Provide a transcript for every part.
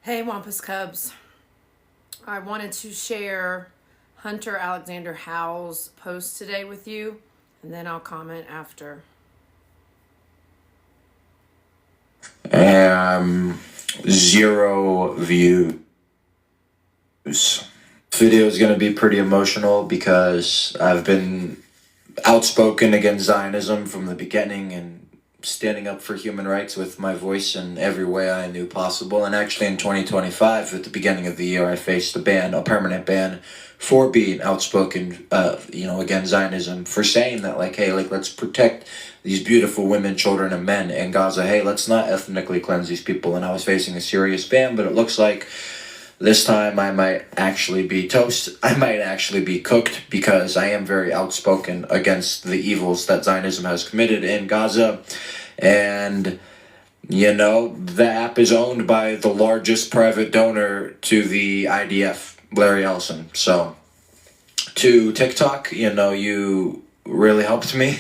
Hey, Wampus Cubs. I wanted to share Hunter Alexander Howell's post today with you, and then I'll comment after. Zero views. Video is going to be pretty emotional because I've been outspoken against Zionism from the beginning and standing up for human rights with my voice in every way I knew possible. And actually, in 2025, at the beginning of the year, I faced a permanent ban for being outspoken, against Zionism, for saying that, like, hey, like, let's protect these beautiful women, children, and men in Gaza. Hey, let's not ethnically cleanse these people. And I was facing a serious ban, but it looks like this time I might actually be toast. I might actually be cooked because I am very outspoken against the evils that Zionism has committed in Gaza. And, the app is owned by the largest private donor to the IDF, Larry Ellison. So, to TikTok, you really helped me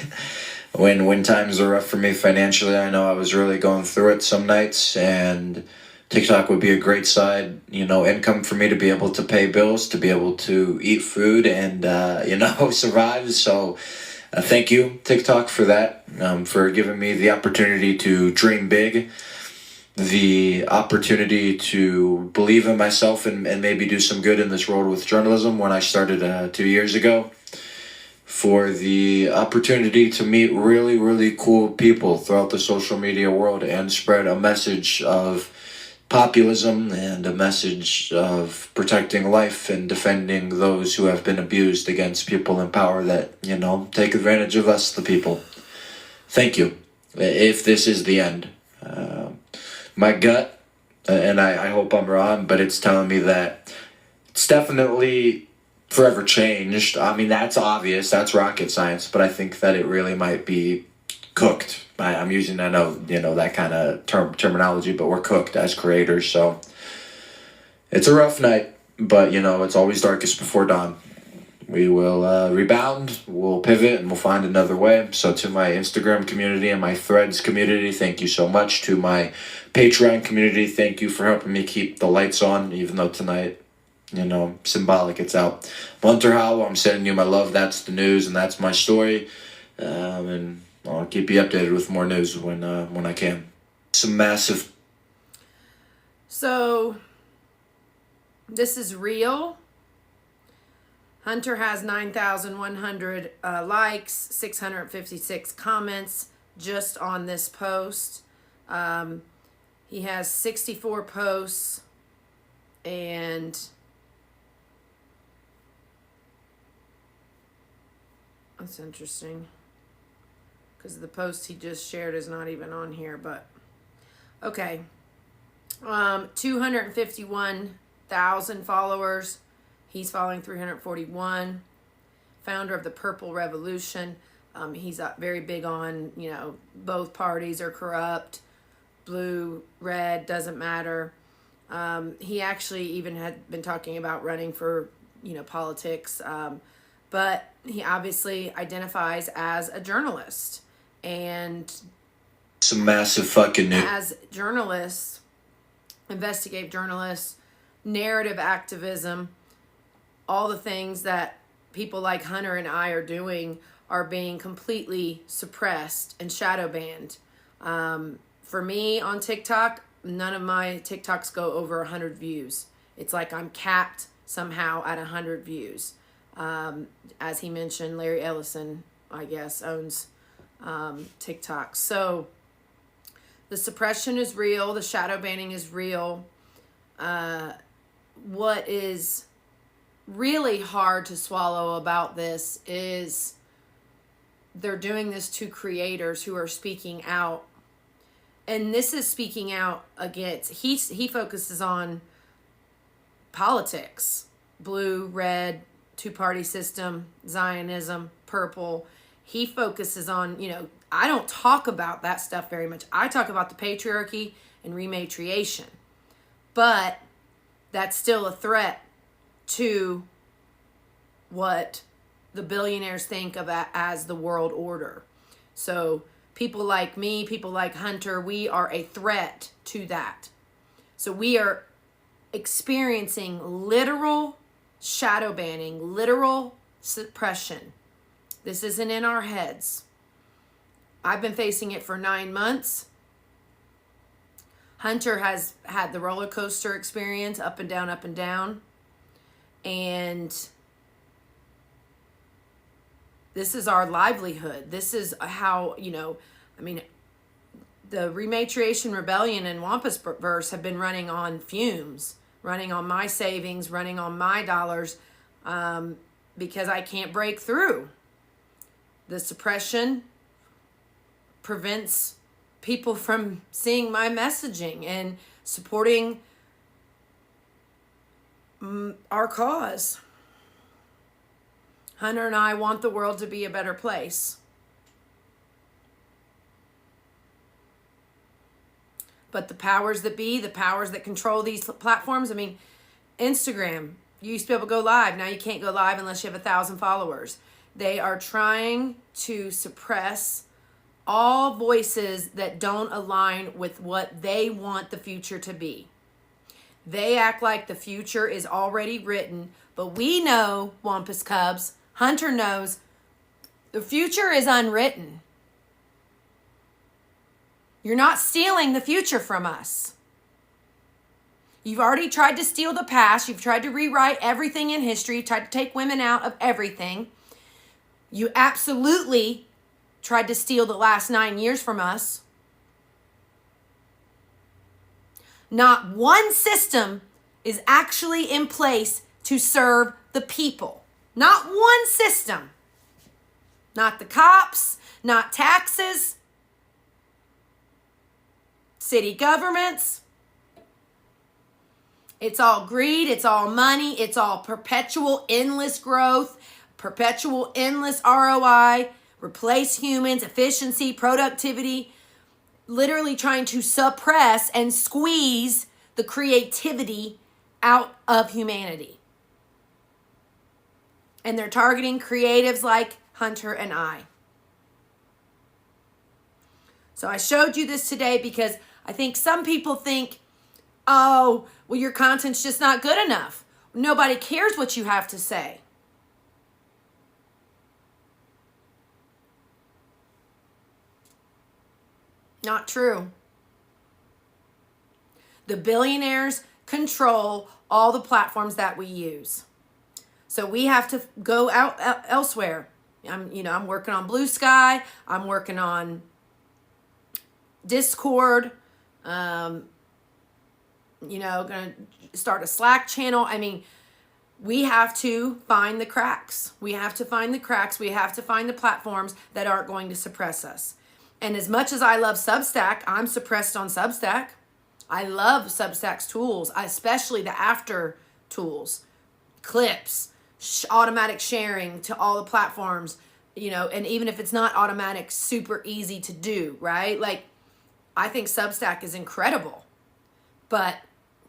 when times were rough for me financially. I know I was really going through it some nights, and TikTok would be a great side, income for me to be able to pay bills, to be able to eat food and, survive. So thank you, TikTok, for that, for giving me the opportunity to dream big, the opportunity to believe in myself and maybe do some good in this world with journalism when I started 2 years ago, for the opportunity to meet really, really cool people throughout the social media world and spread a message of populism and a message of protecting life and defending those who have been abused against people in power that, take advantage of us, the people. Thank you. If this is the end, my gut, and I hope I'm wrong, but it's telling me that it's definitely forever changed. I mean, that's obvious. That's rocket science. But I think that it really might be cooked. I'm using, I know, that kind of terminology, but we're cooked as creators. So it's a rough night, but, it's always darkest before dawn. We will rebound, we'll pivot, and we'll find another way. So to my Instagram community and my Threads community, thank you so much. To my Patreon community, thank you for helping me keep the lights on, even though tonight, symbolic, it's out. Hunter Howell, I'm sending you my love. That's the news, and that's my story. And I'll keep you updated with more news when I can. Some massive. So, this is real. Hunter has 9,100 likes, 656 comments just on this post. He has 64 posts, and that's interesting because the post he just shared is not even on here, but okay. 251,000 followers. He's following 341. Founder of the Purple Revolution. He's very big on, both parties are corrupt. Blue, red, doesn't matter. He actually even had been talking about running for, politics. But he obviously identifies as a journalist. And some massive fucking news. As journalists, investigative journalists, narrative activism, all the things that people like Hunter and I are doing are being completely suppressed and shadow banned. For me on TikTok, none of my TikToks go over 100 views. It's like I'm capped somehow at 100 views. As he mentioned, Larry Ellison, I guess, owns TikTok. So the suppression is real. The shadow banning is real. What is really hard to swallow about this is they're doing this to creators who are speaking out. And this is speaking out against, he focuses on politics, blue, red, two-party system, Zionism, purple. He focuses on, I don't talk about that stuff very much. I talk about the patriarchy and rematriation. But that's still a threat to what the billionaires think of as the world order. So people like me, people like Hunter, we are a threat to that. So we are experiencing literal shadow banning, literal suppression. This isn't in our heads. I've been facing it for 9 months. Hunter has had the roller coaster experience, up and down, up and down. And this is our livelihood. This is how, the Rematriation Rebellion and Wampus Verse have been running on fumes, running on my savings, running on my dollars, because I can't break through. The suppression prevents people from seeing my messaging and supporting our cause. Hunter and I want the world to be a better place. But the powers that be, the powers that control these platforms, Instagram, you used to be able to go live. Now you can't go live unless you have 1,000 followers. They are trying to suppress all voices that don't align with what they want the future to be. They act like the future is already written, but we know, Wampus Cubs, Hunter knows, the future is unwritten. You're not stealing the future from us. You've already tried to steal the past. You've tried to rewrite everything in history. You've tried to take women out of everything. You absolutely tried to steal the last 9 years from us. Not one system is actually in place to serve the people. Not one system. Not the cops, not taxes, city governments. It's all greed, it's all money, it's all perpetual endless growth, perpetual endless ROI, replace humans, efficiency, productivity, literally trying to suppress and squeeze the creativity out of humanity. And they're targeting creatives like Hunter and I. So I showed you this today because I think some people think, oh, well, your content's just not good enough. Nobody cares what you have to say. Not true. The billionaires control all the platforms that we use. So we have to go out elsewhere. I'm working on Blue Sky. I'm working on Discord. Going to start a Slack channel. We have to find the cracks. We have to find the cracks. We have to find the platforms that aren't going to suppress us. And as much as I love Substack, I'm suppressed on Substack. I love Substack's tools, especially the after tools, clips, automatic sharing to all the platforms, and even if it's not automatic, super easy to do, right? Like, I think Substack is incredible, but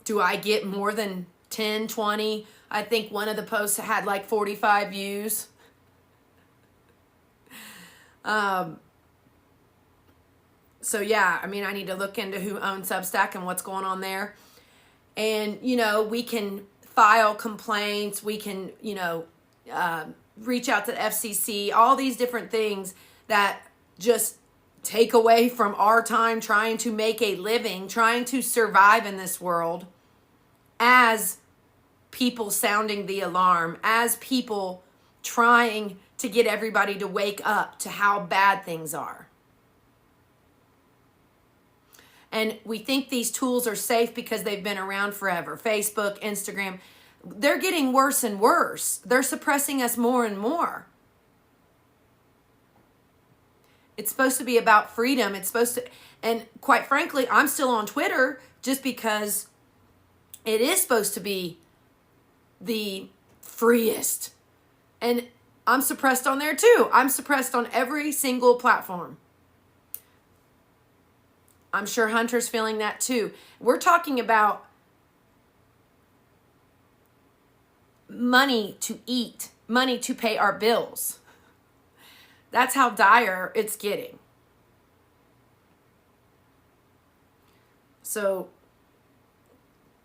do I get more than 10, 20? I think one of the posts had like 45 views. So yeah, I need to look into who owns Substack and what's going on there. And, we can file complaints. We can, reach out to the FCC, all these different things that just take away from our time trying to make a living, trying to survive in this world as people sounding the alarm, as people trying to get everybody to wake up to how bad things are. And we think these tools are safe because they've been around forever. Facebook, Instagram, they're getting worse and worse. They're suppressing us more and more. It's supposed to be about freedom. And quite frankly, I'm still on Twitter just because it is supposed to be the freest. And I'm suppressed on there too. I'm suppressed on every single platform. I'm sure Hunter's feeling that too. We're talking about money to eat, money to pay our bills. That's how dire it's getting. So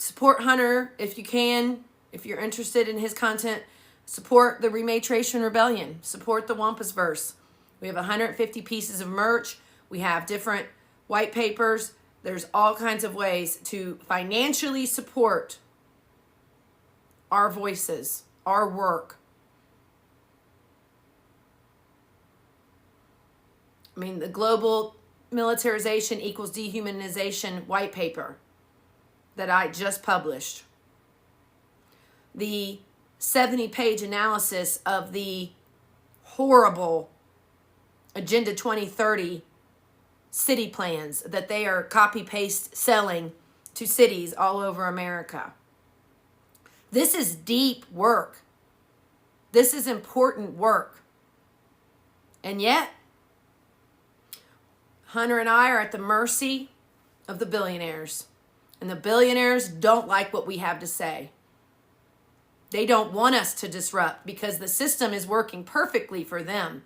Support Hunter if you can, if you're interested in his content. Support the Rematriation Rebellion. Support the Wampus Verse. We have 150 pieces of merch. We have different white papers. There's all kinds of ways to financially support our voices, our work. I mean, the Global Militarization Equals Dehumanization white paper that I just published. The 70-page analysis of the horrible Agenda 2030 city plans that they are copy-paste selling to cities all over America. This is deep work. This is important work. And yet, Hunter and I are at the mercy of the billionaires. And the billionaires don't like what we have to say. They don't want us to disrupt because the system is working perfectly for them.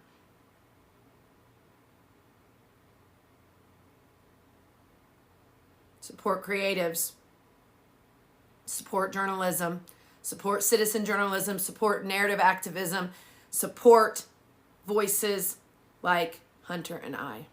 Support creatives. Support journalism. Support citizen journalism. Support narrative activism. Support voices like Hunter and I.